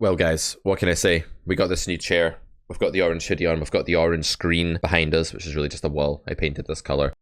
Well guys, what can I say? We got this new chair, we've got the orange hoodie on, we've got the orange screen behind us, which is really just a wall. I painted this colour.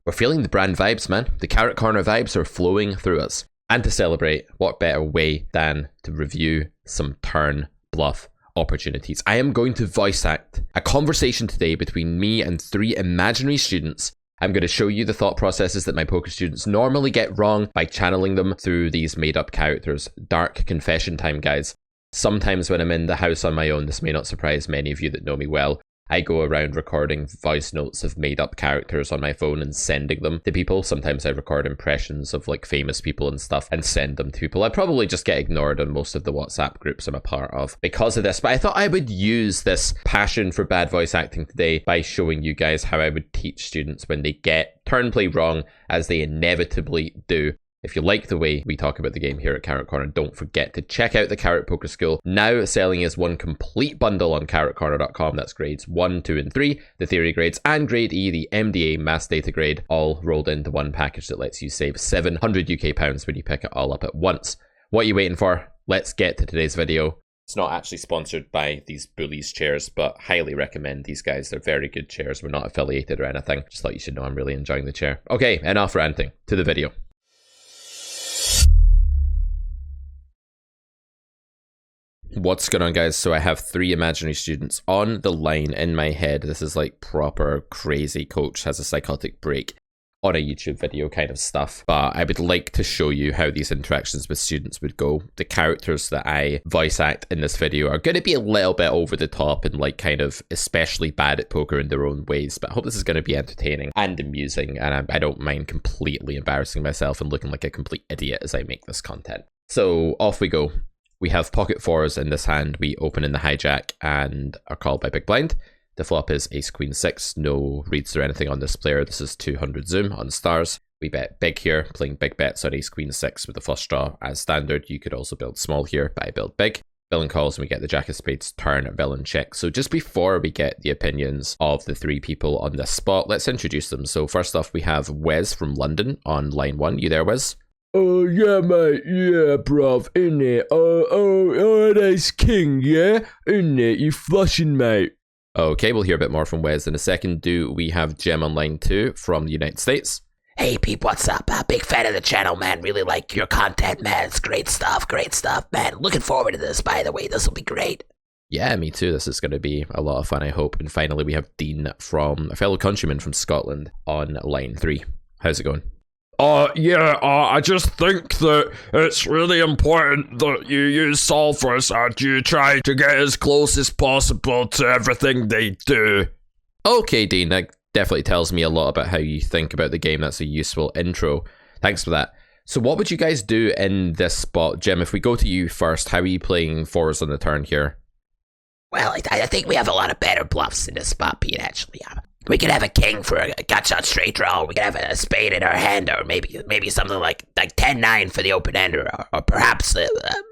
We're feeling the brand vibes, man. The Carrot Corner vibes are flowing through us. And to celebrate, what better way than to review some turn bluff opportunities. I am going to voice act a conversation today between me and 3 imaginary students. I'm going to show you the thought processes that my poker students normally get wrong by channeling them through these made up characters. Dark confession time, guys. Sometimes when I'm in the house on my own, this may not surprise many of you that know me well, I go around recording voice notes of made up characters on my phone and sending them to people. Sometimes I record impressions of like famous people and stuff and send them to people. I probably just get ignored on most of the WhatsApp groups I'm a part of because of this, but I thought I would use this passion for bad voice acting today by showing you guys how I would teach students when they get turn play wrong, as they inevitably do. If you like the way we talk about the game here at Carrot Corner, don't forget to check out the Carrot Poker School. Now selling as one complete bundle on carrotcorner.com. That's grades 1, 2, and 3, the theory grades, and grade E, the MDA mass data grade, all rolled into one package that lets you save 700 UK pounds when you pick it all up at once. What are you waiting for? Let's get to today's video. It's not actually sponsored by these Bullies chairs, but highly recommend these guys. They're very good chairs. We're not affiliated or anything. Just thought you should know I'm really enjoying the chair. Okay, enough ranting. To the video. What's going on, guys? So I have 3 imaginary students on the line in my head. This is like proper crazy coach has a psychotic break on a YouTube video kind of stuff. But I would like to show you how these interactions with students would go. The characters that I voice act in this video are going to be a little bit over the top and like kind of especially bad at poker in their own ways. But I hope this is going to be entertaining and amusing. And I don't mind completely embarrassing myself and looking like a complete idiot as I make this content. So off we go. We have pocket 4s in this hand. We open in the hijack and are called by big blind. The flop is ace queen 6. No reads or anything on this player. This is 200 zoom on stars. We bet big here, playing big bets on ace queen 6 with the flush draw as standard. You could also build small here, but I build big. Villain calls and we get the jack of spades turn, villain check. So just before we get the opinions of the 3 people on this spot, let's introduce them. So first off, we have Wes from London on line 1. You there, Wes? Oh, yeah, mate, yeah, bruv, innit? That's king, yeah? Innit? You flushing, mate. Okay, we'll hear a bit more from Wes in a second. Do we have Jem on line 2 from the United States? Hey, Peep, what's up? Big fan of the channel, man. Really like your content, man. It's great stuff, man. Looking forward to this, by the way. This will be great. Yeah, me too. This is going to be a lot of fun, I hope. And finally, we have Dean from a fellow countryman from Scotland on line 3. How's it going? I just think that it's really important that you use solvers and you try to get as close as possible to everything they do. Okay, Dean, that definitely tells me a lot about how you think about the game. That's a useful intro. Thanks for that. So what would you guys do in this spot? Jim, if we go to you first, how are you playing 4s on the turn here? Well, I think we have a lot of better bluffs in this spot, Pete, actually. We could have a king for a gut shot straight draw. We could have a spade in our hand, or maybe something like 10-9 for the open end, or perhaps a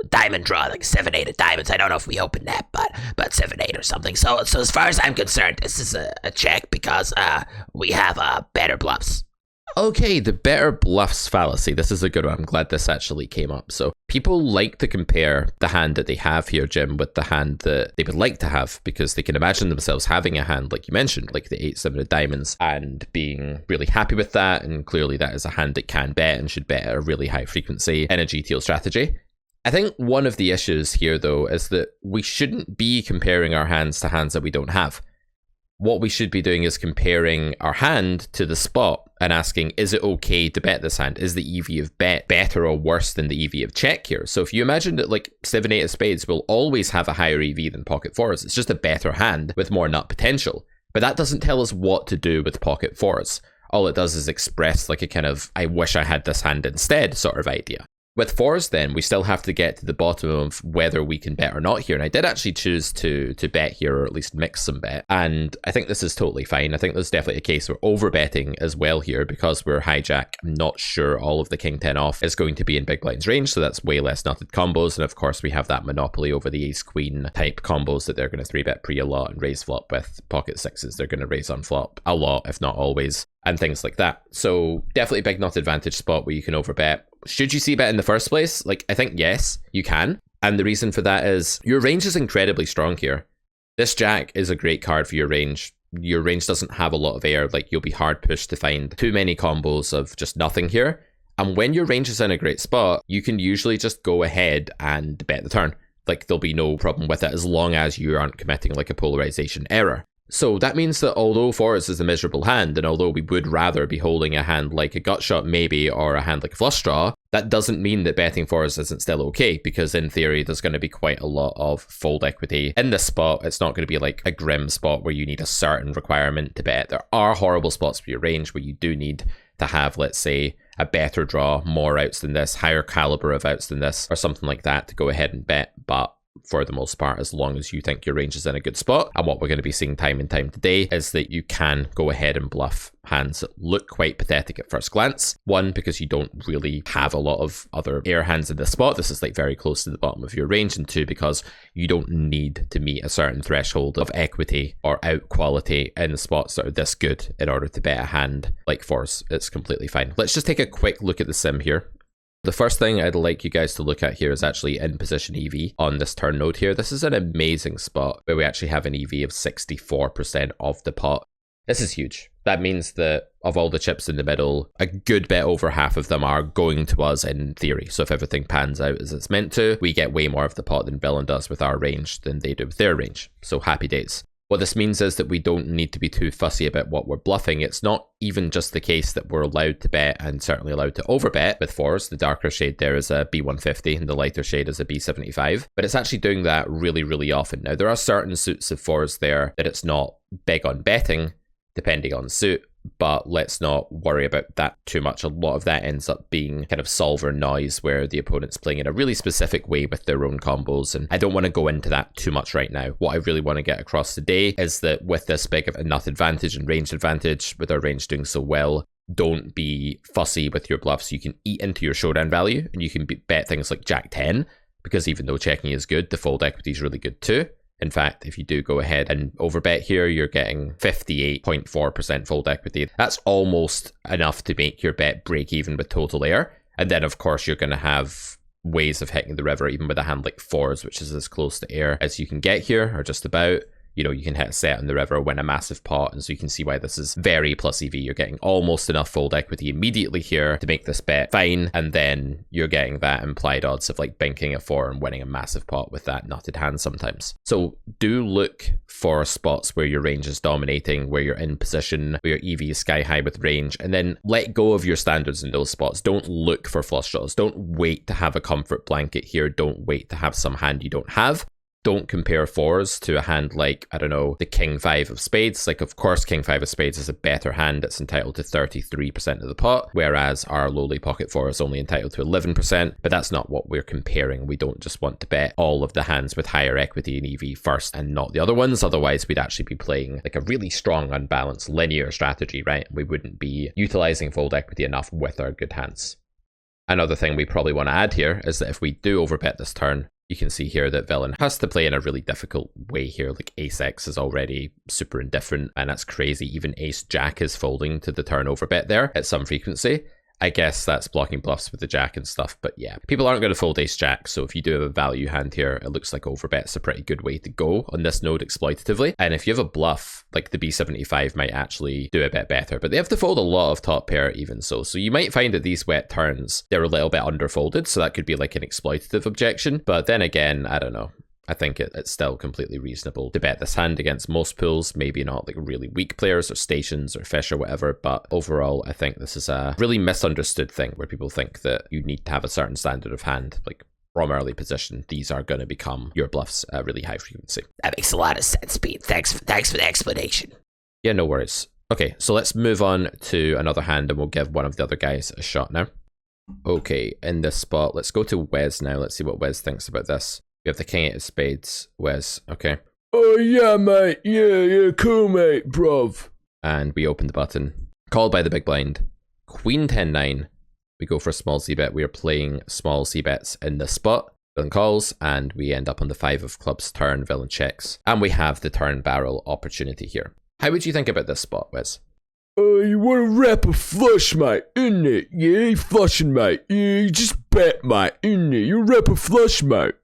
diamond draw, like 7-8 of diamonds. I don't know if we open that, but 7-8 or something. So as far as I'm concerned, this is a check because we have better bluffs. Okay, the better bluffs fallacy. This is a good one. I'm glad this actually came up. So people like to compare the hand that they have here, Jim, with the hand that they would like to have, because they can imagine themselves having a hand, like you mentioned, like the 8-7 of diamonds, and being really happy with that. And clearly that is a hand that can bet and should bet at a really high frequency in a GTO strategy. I think one of the issues here, though, is that we shouldn't be comparing our hands to hands that we don't have. What we should be doing is comparing our hand to the spot and asking, is it okay to bet this hand? Is the EV of bet better or worse than the EV of check here? So if you imagine that like 7-8 of spades will always have a higher EV than pocket 4s, it's just a better hand with more nut potential. But that doesn't tell us what to do with pocket 4s. All it does is express like a kind of, I wish I had this hand instead sort of idea. With 4s then, we still have to get to the bottom of whether we can bet or not here. And I did actually choose to bet here, or at least mix some bet. And I think this is totally fine. I think there's definitely a case we're over betting as well here because we're hijack. I'm not sure all of the king 10 off is going to be in big blind's range. So that's way less nutted combos. And of course, we have that monopoly over the ace queen type combos that they're going to 3-bet pre a lot and raise flop with. Pocket 6s, they're going to raise on flop a lot, if not always, and things like that. So definitely a big nut advantage spot where you can overbet. Should you see bet in the first place? Like, I think yes, you can. And the reason for that is your range is incredibly strong here. This jack is a great card for your range. Your range doesn't have a lot of air, like you'll be hard pushed to find too many combos of just nothing here. And when your range is in a great spot, you can usually just go ahead and bet the turn. Like there'll be no problem with it as long as you aren't committing like a polarization error. So that means that although Forest is a miserable hand, and although we would rather be holding a hand like a gut shot maybe, or a hand like a flush draw, that doesn't mean that betting Forest isn't still okay, because in theory there's going to be quite a lot of fold equity in this spot. It's not going to be like a grim spot where you need a certain requirement to bet. There are horrible spots for your range where you do need to have, let's say, a better draw, more outs than this, higher caliber of outs than this, or something like that to go ahead and bet. But for the most part, as long as you think your range is in a good spot, and what we're going to be seeing time and time today is that you can go ahead and bluff hands that look quite pathetic at first glance. One, because you don't really have a lot of other air hands in this spot. This is like very close to the bottom of your range. And two, because you don't need to meet a certain threshold of equity or out quality in spots that are this good in order to bet a hand like Force. It's completely fine. Let's just take a quick look at the sim here. The first thing I'd like you guys to look at here is actually in position EV on this turn node here. This is an amazing spot where we actually have an EV of 64% of the pot. This is huge. That means that of all the chips in the middle, a good bit over half of them are going to us in theory. So if everything pans out as it's meant to, we get way more of the pot than Villain does with our range than they do with their range. So happy days. What this means is that we don't need to be too fussy about what we're bluffing. It's not even just the case that we're allowed to bet and certainly allowed to overbet with fours. The darker shade there is a B150 and the lighter shade is a B75, but it's actually doing that really, really often. Now, there are certain suits of fours there that it's not big on betting, depending on suit, but let's not worry about that too much. A lot of that ends up being kind of solver noise where the opponent's playing in a really specific way with their own combos, and I don't want to go into that too much right now. What I really want to get across today is that with this big of a nut advantage and range advantage, with our range doing so well, don't be fussy with your bluffs. You can eat into your showdown value and you can bet things like Jack 10, because even though checking is good, the fold equity is really good too. In fact, if you do go ahead and overbet here, you're getting 58.4% fold equity. That's almost enough to make your bet break even with total air. And then, of course, you're going to have ways of hitting the river, even with a hand like fours, which is as close to air as you can get here, or just about. You know, you can hit a set on the river, win a massive pot, and so you can see why this is very plus EV. You're getting almost enough fold equity immediately here to make this bet fine, and then you're getting that implied odds of like binking a 4 and winning a massive pot with that nutted hand sometimes. So do look for spots where your range is dominating, where you're in position, where your EV is sky high with range, and then let go of your standards in those spots. Don't look for flush draws. Don't wait to have a comfort blanket here. Don't wait to have some hand you don't have. Don't compare fours to a hand like, I don't know, the King 5 of spades. Like, of course, King 5 of spades is a better hand. It's entitled to 33% of the pot, whereas our lowly pocket four is only entitled to 11%. But that's not what we're comparing. We don't just want to bet all of the hands with higher equity in EV first and not the other ones. Otherwise, we'd actually be playing like a really strong, unbalanced, linear strategy, right? We wouldn't be utilizing fold equity enough with our good hands. Another thing we probably want to add here is that if we do overbet this turn, you can see here that Villain has to play in a really difficult way here. Like Ace X is already super indifferent, and that's crazy. Even Ace Jack is folding to the turn overbet there at some frequency. I guess that's blocking bluffs with the Jack and stuff, but yeah, people aren't going to fold Ace Jack, so if you do have a value hand here, it looks like overbet's a pretty good way to go on this node exploitatively. And if you have a bluff, like the B75 might actually do a bit better, but they have to fold a lot of top pair even so. So you might find that these wet turns, they're a little bit underfolded, so that could be like an exploitative objection. But then again, I don't know. I think it's still completely reasonable to bet this hand against most pools, maybe not like really weak players or stations or fish or whatever, but overall I think this is a really misunderstood thing where people think that you need to have a certain standard of hand, like from early position, these are going to become your bluffs at really high frequency. That makes a lot of sense, Pete. Thanks for the explanation. Yeah, no worries. Okay, so let's move on to another hand and we'll give one of the other guys a shot now. Okay, in this spot, let's go to Wes now. Let's see what Wes thinks about this. We have the King 8 of spades, Wes, okay. Oh yeah, mate. Yeah, cool, mate, bruv. And we open the button. Called by the big blind. Queen 10-9. We go for a small c-bet. We are playing small c-bets in this spot. Villain calls, and we end up on the 5 of clubs turn. Villain checks. And we have the turn barrel opportunity here. How would you think about this spot, Wes? You want to wrap a flush, mate, isn't it? Yeah, flushing, mate. Yeah, you just bet, mate, isn't it? You wrap a flush, mate.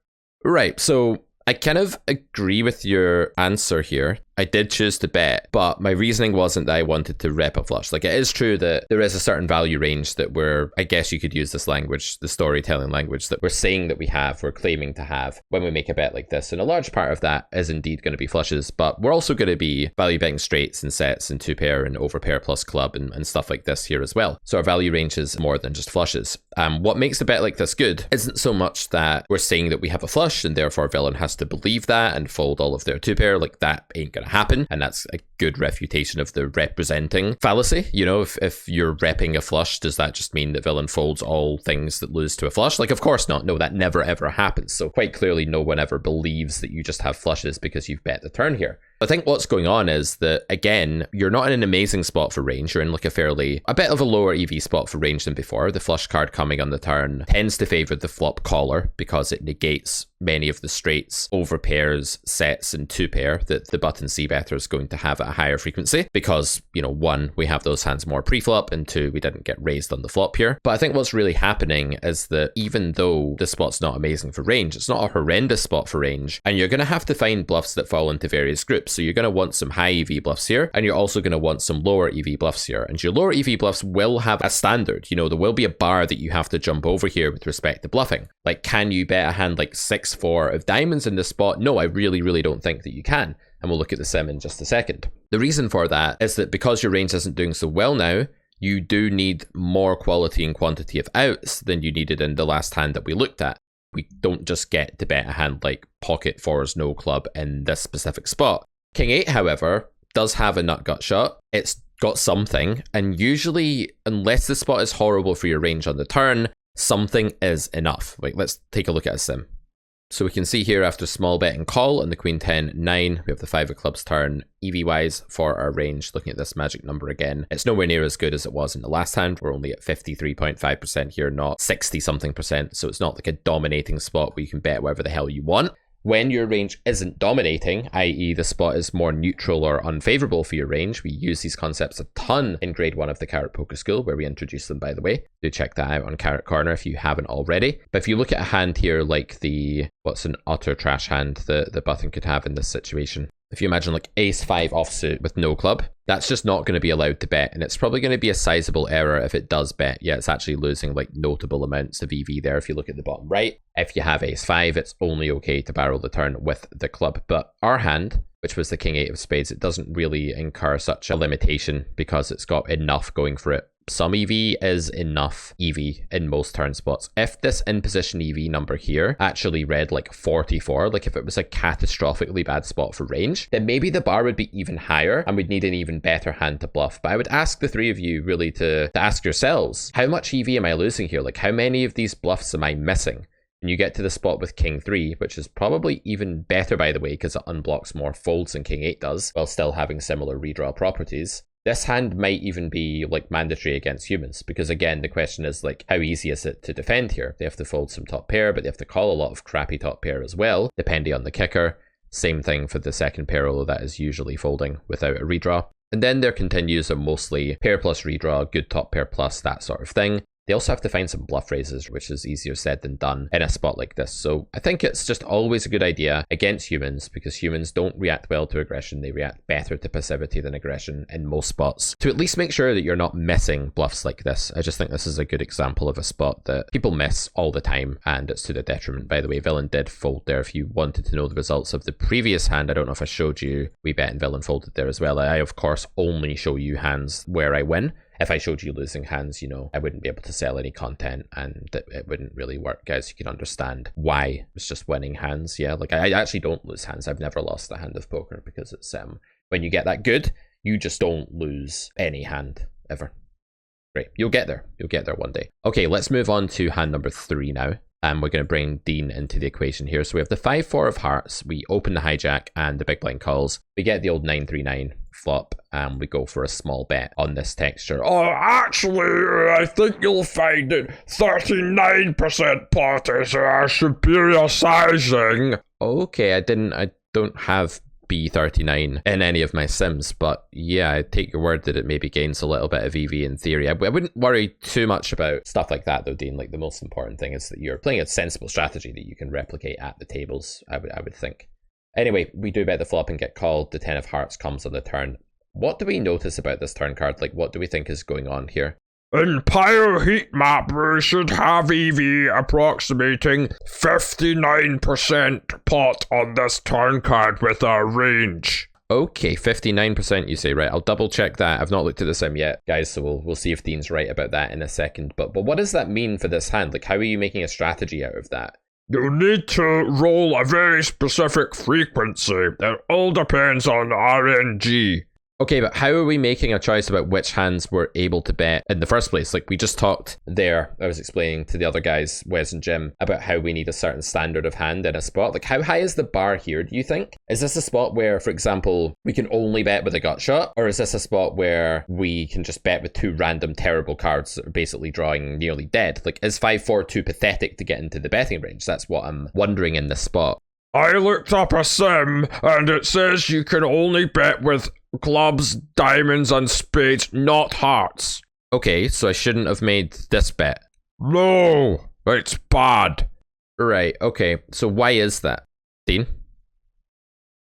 Right, so I kind of agree with your answer here. I did choose to bet, but my reasoning wasn't that I wanted to rep a flush. Like, it is true that there is a certain value range that I guess you could use this language, the storytelling language, that we're saying that we're claiming to have when we make a bet like this. And a large part of that is indeed going to be flushes, but we're also going to be value betting straights and sets and 2-pair and overpair plus club and stuff like this here as well. So our value range is more than just flushes. What makes a bet like this good isn't so much that we're saying that we have a flush and therefore villain has to believe that and fold all of their 2-pair. Like, that ain't going to happen, and that's a good refutation of the representing fallacy. You know, if you're repping a flush, does that just mean that villain folds all things that lose to a flush? Like, of course not. No, that never ever happens. So quite clearly no one ever believes that you just have flushes because you've bet the turn here. I think what's going on is that, again, you're not in an amazing spot for range. You're in like a bit of a lower EV spot for range than before. The flush card coming on the turn tends to favor the flop caller because it negates many of the straights, overpairs, sets, and 2-pair that the button c-better is going to have at a higher frequency because, you know, 1, we have those hands more pre-flop, and 2, we didn't get raised on the flop here. But I think what's really happening is that even though this spot's not amazing for range, it's not a horrendous spot for range, and you're going to have to find bluffs that fall into various groups. So you're going to want some high EV bluffs here, and you're also going to want some lower EV bluffs here. And your lower EV bluffs will have a standard. You know, there will be a bar that you have to jump over here with respect to bluffing. Like, can you bet a hand like 6-4 of diamonds in this spot? No, I really, really don't think that you can. And we'll look at the sim in just a second. The reason for that is that because your range isn't doing so well now, you do need more quality and quantity of outs than you needed in the last hand that we looked at. We don't just get to bet a hand like pocket 4s no club in this specific spot. King 8, however, does have a nut gut shot. It's got something, and usually, unless the spot is horrible for your range on the turn, something is enough. Like, let's take a look at a sim. So we can see here after small bet and call on the queen 10, 9, we have the 5 of clubs turn. EV-wise for our range, looking at this magic number again, it's nowhere near as good as it was in the last hand. We're only at 53.5% here, not 60-something%. So it's not like a dominating spot where you can bet whatever the hell you want. When your range isn't dominating, i.e. the spot is more neutral or unfavorable for your range, we use these concepts a ton in grade 1 of the Carrot Poker School, where we introduce them, by the way. Do check that out on Carrot Corner if you haven't already. But if you look at a hand here like what's an utter trash hand the button could have in this situation. If you imagine like ace 5 offsuit with no club, that's just not going to be allowed to bet, and it's probably going to be a sizable error if it does bet. Yeah, it's actually losing like notable amounts of EV there if you look at the bottom right. If you have ace 5, it's only okay to barrel the turn with the club. But our hand, which was the king 8 of spades, it doesn't really incur such a limitation because it's got enough going for it. Some EV is enough EV in most turn spots. If this in position EV number here actually read like 44, like if it was a catastrophically bad spot for range, then maybe the bar would be even higher and we'd need an even better hand to bluff. But I would ask the three of you really to ask yourselves, how much EV am I losing here? Like, how many of these bluffs am I missing? And you get to the spot with king 3, which is probably even better, by the way, because it unblocks more folds than king 8 does, while still having similar redraw properties. This hand might even be like mandatory against humans, because again, the question is like, how easy is it to defend here? They have to fold some top pair, but they have to call a lot of crappy top pair as well, depending on the kicker. Same thing for the second pair, although that is usually folding without a redraw. And then their continues are mostly pair plus redraw, good top pair plus, that sort of thing. They also have to find some bluff raises, which is easier said than done in a spot like this. So I think it's just always a good idea against humans, because humans don't react well to aggression. They react better to passivity than aggression in most spots, to at least make sure that you're not missing bluffs like this. I just think this is a good example of a spot that people miss all the time, and it's to their detriment. By the way, villain did fold there. If you wanted to know the results of the previous hand, I don't know if I showed you, we bet and villain folded there as well. I, of course, only show you hands where I win. If I showed you losing hands, you know, I wouldn't be able to sell any content and it wouldn't really work, guys. You can understand why it's just winning hands. Yeah, like I actually don't lose hands. I've never lost a hand of poker, because it's when you get that good, you just don't lose any hand ever. Great, you'll get there. You'll get there one day. Okay, let's move on to hand number 3 now. And we're going to bring Dean into the equation here. So we have the 5-4 of hearts. We open the hijack and the big blind calls. We get the old 9-3-9 flop, and we go for a small bet on this texture. Oh, actually, I think you'll find it 39% pot is our superior sizing. Okay, I don't have B39 in any of my sims, but yeah, I take your word that it maybe gains a little bit of EV in theory. I wouldn't worry too much about stuff like that though, Dean. Like, the most important thing is that you're playing a sensible strategy that you can replicate at the tables, I would think. Anyway, we do bet the flop and get called. The 10 of hearts comes on the turn. What do we notice about this turn card? Like, what do we think is going on here? In Pyro Heat Map, we should have EV approximating 59% pot on this turn card with our range. Okay, 59% you say, right? I'll double check that. I've not looked at the sim yet, guys, so we'll see if Dean's right about that in a second. But what does that mean for this hand? Like, how are you making a strategy out of that? You need to roll a very specific frequency. It all depends on RNG. Okay, but how are we making a choice about which hands we're able to bet in the first place? Like, we just talked there, I was explaining to the other guys, Wes and Jim, about how we need a certain standard of hand in a spot. Like, how high is the bar here, do you think? Is this a spot where, for example, we can only bet with a gut shot? Or is this a spot where we can just bet with two random terrible cards that are basically drawing nearly dead? Like, is 5-4 too pathetic to get into the betting range? That's what I'm wondering in this spot. I looked up a sim, and it says you can only bet with clubs, diamonds, and spades, not hearts. Okay, so I shouldn't have made this bet. No, it's bad. Right, okay. So why is that, Dean?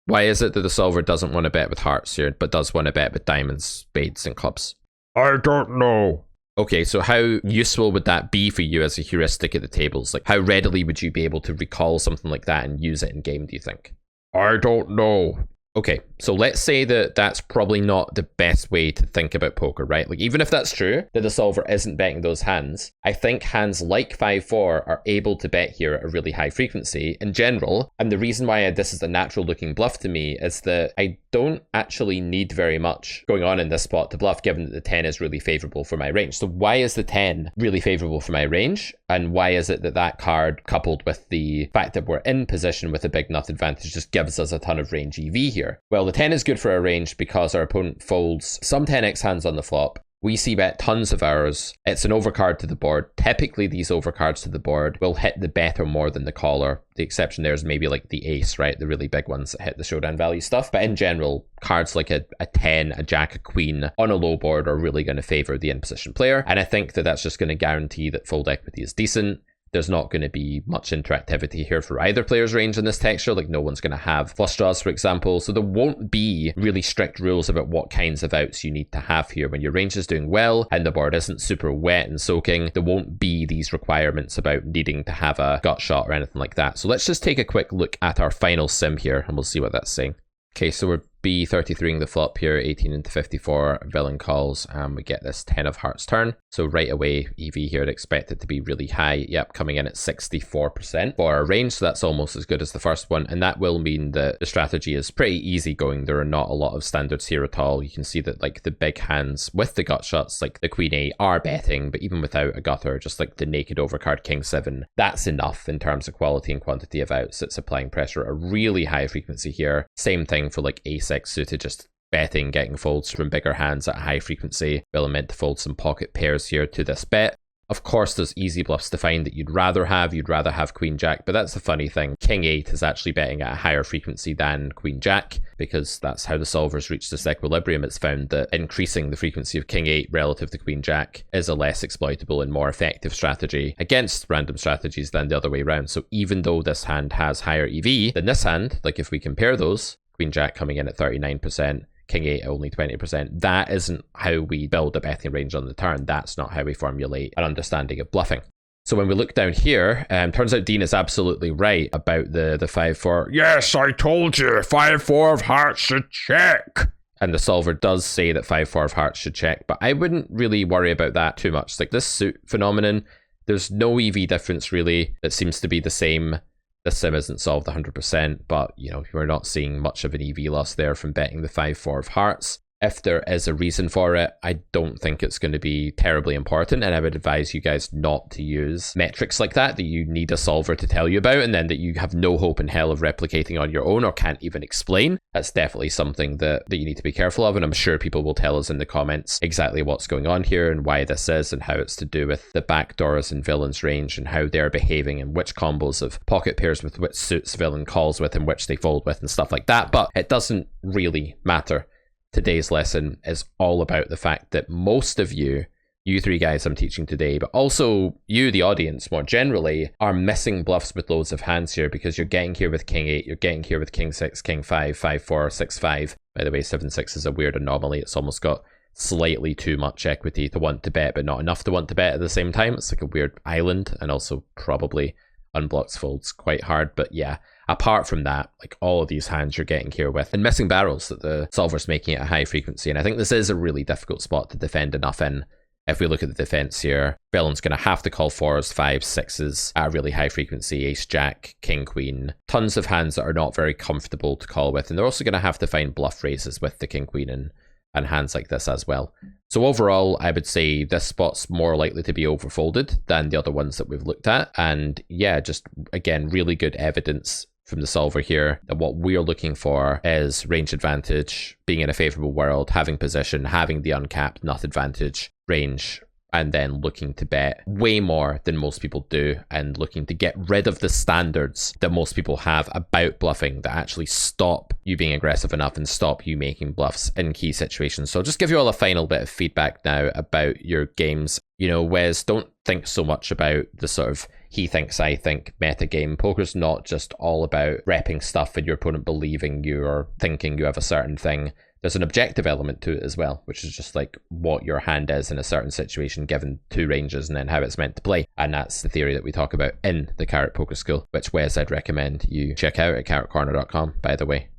Why is it that the solver doesn't want to bet with hearts here, but does want to bet with diamonds, spades, and clubs? I don't know. Okay, so how useful would that be for you as a heuristic at the tables? Like, how readily would you be able to recall something like that and use it in game, do you think? I don't know. Okay, so let's say that that's probably not the best way to think about poker, right? Like, even if that's true, that the solver isn't betting those hands, I think hands like 5-4 are able to bet here at a really high frequency in general. And the reason why this is a natural looking bluff to me is that I don't actually need very much going on in this spot to bluff, given that the 10 is really favorable for my range. So why is the 10 really favorable for my range? And why is it that that card, coupled with the fact that we're in position with a big nut advantage, just gives us a ton of range EV here? Well, the 10 is good for our range because our opponent folds some 10x hands on the flop. We see bet tons of ours. It's an overcard to the board. Typically, these overcards to the board will hit the better more than the caller. The exception there is maybe like the ace, right? The really big ones that hit the showdown value stuff. But in general, cards like a 10, a jack, a queen on a low board are really going to favor the in-position player. And I think that that's just going to guarantee that fold equity is decent. There's not going to be much interactivity here for either player's range in this texture. Like, no one's going to have flush draws, for example. So there won't be really strict rules about what kinds of outs you need to have here. When your range is doing well and the board isn't super wet and soaking, there won't be these requirements about needing to have a gut shot or anything like that. So let's just take a quick look at our final sim here and we'll see what that's saying. Okay, so we're B33ing the flop here, 18 into 54, villain calls, and we get this 10 of hearts turn. So right away, EV here, I'd expect it to be really high. Yep, coming in at 64% for our range, so that's almost as good as the first one. And that will mean that the strategy is pretty easy going. There are not a lot of standards here at all. You can see that like the big hands with the gut shots, like the Queen 8, are betting, but even without a gutter, just like the naked overcard King 7, that's enough in terms of quality and quantity of outs. It's applying pressure at a really high frequency here. Same thing for like Ace X suited, just betting, getting folds from bigger hands at high frequency. Will meant to fold some pocket pairs here to this bet. Of course, there's easy bluffs to find that you'd rather have. You'd rather have Queen Jack, but that's the funny thing. King 8 is actually betting at a higher frequency than Queen Jack, because that's how the solvers reach this equilibrium. It's found that increasing the frequency of King 8 relative to Queen Jack is a less exploitable and more effective strategy against random strategies than the other way around. So even though this hand has higher EV than this hand, like if we compare those, Queen Jack coming in at 39%, King 8 only 20%. That isn't how we build a betting range on the turn. That's not how we formulate an understanding of bluffing. So when we look down here, turns out Dean is absolutely right about the 5-4. Yes, I told you, 5-4 of hearts should check. And the solver does say that 5-4 of hearts should check, but I wouldn't really worry about that too much. Like this suit phenomenon, there's no EV difference really. It seems to be the same. This sim isn't solved 100%, but you know, we're not seeing much of an EV loss there from betting the 5-4 of hearts. If there is a reason for it, I don't think it's going to be terribly important, and I would advise you guys not to use metrics like that you need a solver to tell you about, and then that you have no hope in hell of replicating on your own or can't even explain. That's definitely something that you need to be careful of, and I'm sure people will tell us in the comments exactly what's going on here and why this is, and how it's to do with the backdoors and villains range and how they're behaving and which combos of pocket pairs with which suits villain calls with and which they fold with and stuff like that. But it doesn't really matter. Today's lesson is all about the fact that most of you three guys I'm teaching today, but also you, the audience, more generally, are missing bluffs with loads of hands here, because you're getting here with king 8, you're getting here with king 6, king 5, 5 4, 6 5. By the way, 7 6 is a weird anomaly. It's almost got slightly too much equity to want to bet, but not enough to want to bet at the same time. It's like a weird island, and also probably unblocks folds quite hard. But yeah, apart from that, like all of these hands you're getting here with, and missing barrels that the solver's making at a high frequency. And I think this is a really difficult spot to defend enough in. If we look at the defense here, villain's going to have to call 4s, 5s, 6s at a really high frequency, ace, jack, king, queen. Tons of hands that are not very comfortable to call with. And they're also going to have to find bluff raises with the king, queen, and hands like this as well. So overall, I would say this spot's more likely to be overfolded than the other ones that we've looked at. And yeah, just again, really good evidence from the solver here that what we're looking for is range advantage, being in a favorable world, having position, having the uncapped nut advantage range, and then looking to bet way more than most people do, and looking to get rid of the standards that most people have about bluffing that actually stop you being aggressive enough and stop you making bluffs in key situations. So I'll just give you all a final bit of feedback now about your games. You know, Wes, don't think so much about the sort of he thinks, I think meta game. Poker's not just all about repping stuff and your opponent believing you or thinking you have a certain thing. There's an objective element to it as well, which is just like what your hand is in a certain situation given two ranges and then how it's meant to play. And that's the theory that we talk about in the Carrot Poker School, which Wes I'd recommend you check out at carrotcorner.com, by the way.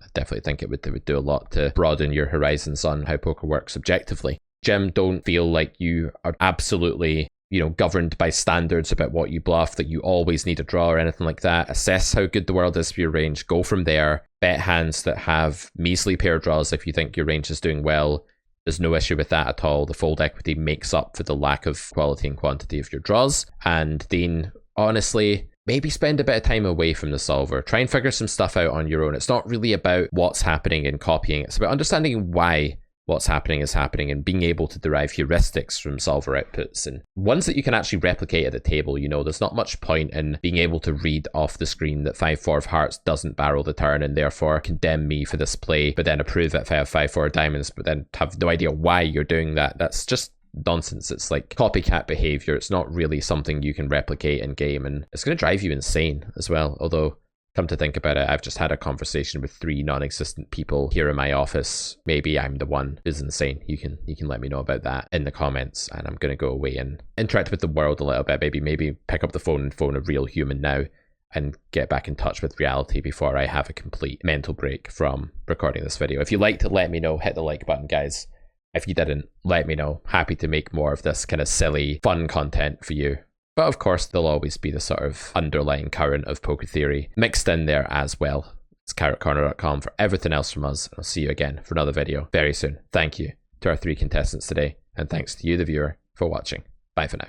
I definitely think it would do a lot to broaden your horizons on how poker works objectively. Jim, don't feel like you are absolutely, you know, governed by standards about what you bluff, that you always need a draw or anything like that. Assess how good the world is for your range. Go from there. Bet hands that have measly pair draws if you think your range is doing well. There's no issue with that at all. The fold equity makes up for the lack of quality and quantity of your draws. And then, honestly, maybe spend a bit of time away from the solver. Try and figure some stuff out on your own. It's not really about what's happening and copying. It's about understanding why what's happening is happening and being able to derive heuristics from solver outputs and ones that you can actually replicate at the table. You know, there's not much point in being able to read off the screen that 5-4 of hearts doesn't barrel the turn and therefore condemn me for this play, but then approve it if I have 5-4 diamonds, but then have no idea why you're doing that. That's just nonsense. It's like copycat behavior. It's not really something you can replicate in game, and it's going to drive you insane as well. Although, come to think about it, I've just had a conversation with 3 non-existent people here in my office. Maybe I'm the one who's insane. You can let me know about that in the comments, and I'm going to go away and interact with the world a little bit. Maybe pick up the phone and phone a real human now and get back in touch with reality before I have a complete mental break from recording this video. If you liked it, let me know. Hit the like button, guys. If you didn't, let me know. Happy to make more of this kind of silly, fun content for you. But of course, there'll always be the sort of underlying current of poker theory mixed in there as well. It's carrotcorner.com for everything else from us. I'll see you again for another video very soon. Thank you to our 3 contestants today, and thanks to you, the viewer, for watching. Bye for now.